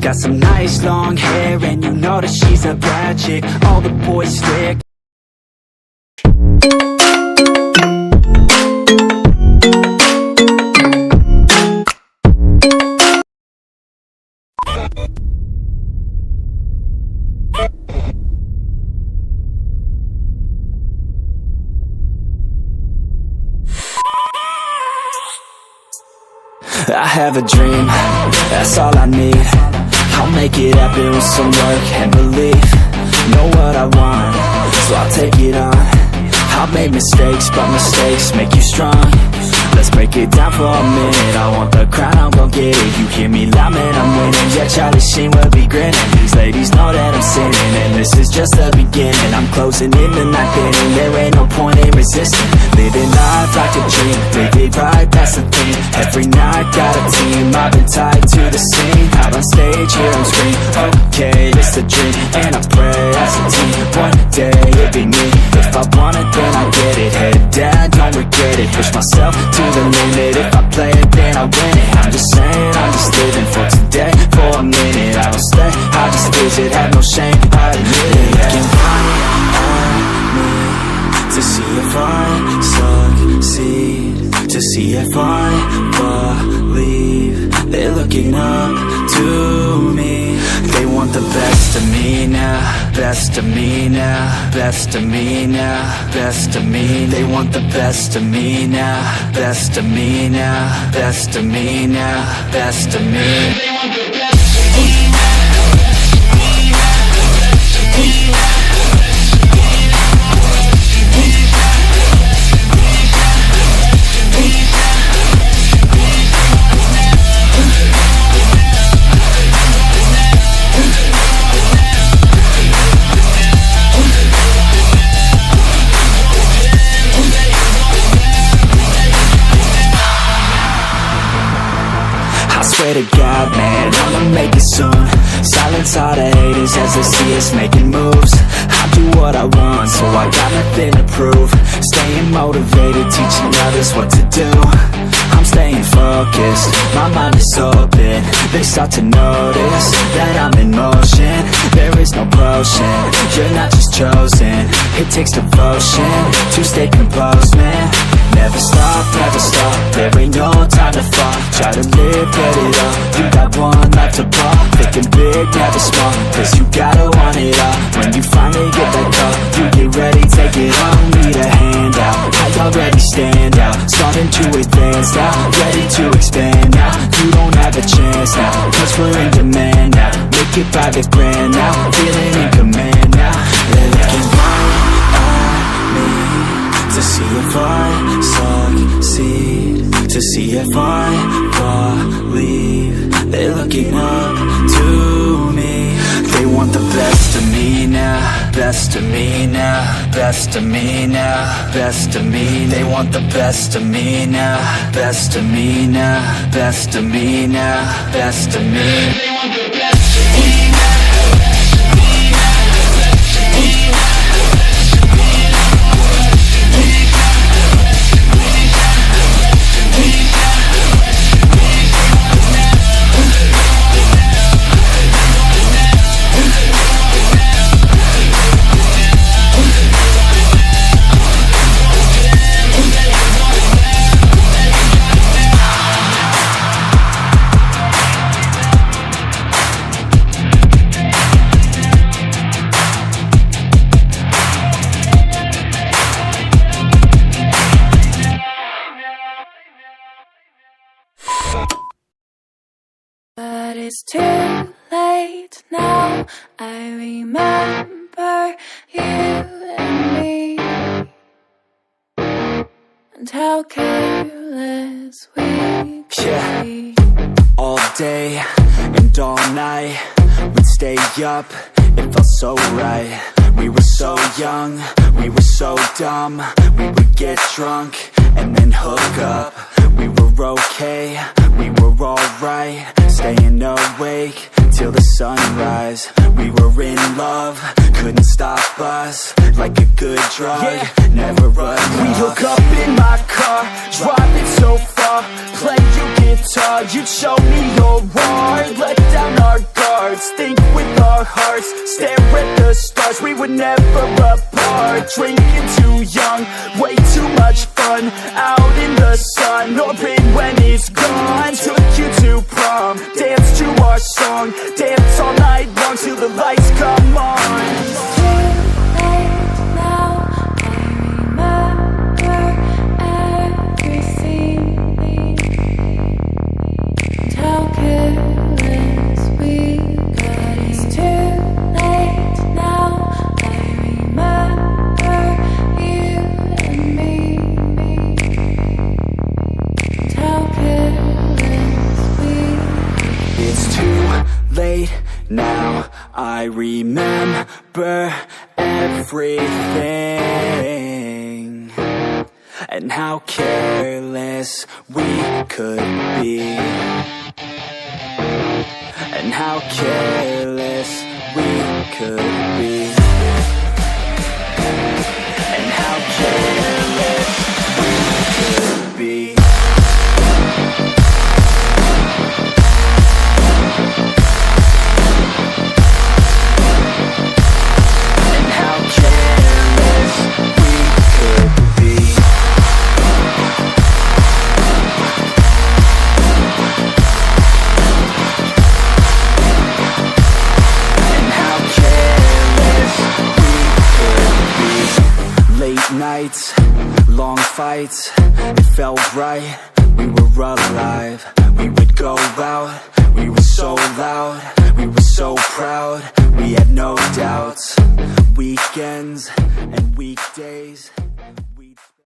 She's got some nice long hair, and you know that she's a bad chick. All the boys stare. I have a dream, that's all I need. I'll make it happen with some work and belief. Know what I want, so I'll take it on. I've made mistakes, but mistakes make you strong. Let's break it down for a minute. I want the crown, I'm gon' get it. You hear me loud, man, I'm winning. Yeah, Charlie Sheen will be grinning. These ladies know that I'm sinning, and this is just the beginning. I'm closing in the night inning. There ain't no point in resisting. Living life like a dream, live it right, that's the thing. Every night got a team, I've been tied to the scene. Out on stage, here on screen. Okay, it's a dream, and I pray as a team. One day it'll be me. If I want it, then I get it. Head down, don't regret it. Push myself to the limit. If I play it, then I win it. I'm just saying, I'm just living for today. For a minute, I don't stay, I just visit. Have no shame, I admit it. Looking right at me to see if I succeed, to see if I believe. They're looking up to me. They want the best of me now, best of me now, best of me now, best of me. They want the best of me now, best of me now, best of me now, best of me. They want the best of me now. Swear to God, man, I'ma make it soon. Silence all the haters as they see us making moves. I do what I want, so I got nothing to prove. Staying motivated, teaching others what to do. I'm staying focused, my mind is open. They start to notice that I'm in motion. There is no potion, you're not just chosen. It takes devotion to stay composed, man. Never stop, there ain't no time to fall. Try to live, get it up, you got one life to ball. Thinking big, never small, cause you gotta want it all. When you finally get that call, you get ready, take it on. Need a handout, I already stand out. Starting to advance now, ready to expand now. You don't have a chance now, cause we're in demand now. Make it by the grand now, feeling in command now. They're looking right at me to see if I succeed, to see if I believe. They're looking up to me. They want the best of me now, best of me now, best of me now, best of me. They want the best of me now, best of me now, best of me now, best of me. They want the best of me now. But it's too late now. I remember you and me, and how careless we could be. All day and all night, we'd stay up, it felt so right. We were so young, we were so dumb. We would get drunk and then hook up. We were okay, we were alright. Staying awake till the sunrise. We were in love, couldn't stop us. Like a good drug, never run. We hook up in my car, driving so far. Play your guitar, you'd show me your art. Let down our guard. hearts, think with our hearts, stare at the stars, we were never apart. Drinking too young, way too much fun, out in the sun, orbit when it's gone. Took you to prom, dance to our song, dance all night long till the lights come on. It's too late now, I remember everything. And how careless we got. It's too late now, I remember you and me. And how careless we got. It's too late now, I remember everything, and how careless we could be, and how careless we could be, and how careless we could be. Nights, long fights, it felt right, we were alive. We would go out, we were so loud, we were so proud, we had no doubts. Weekends and weekdays.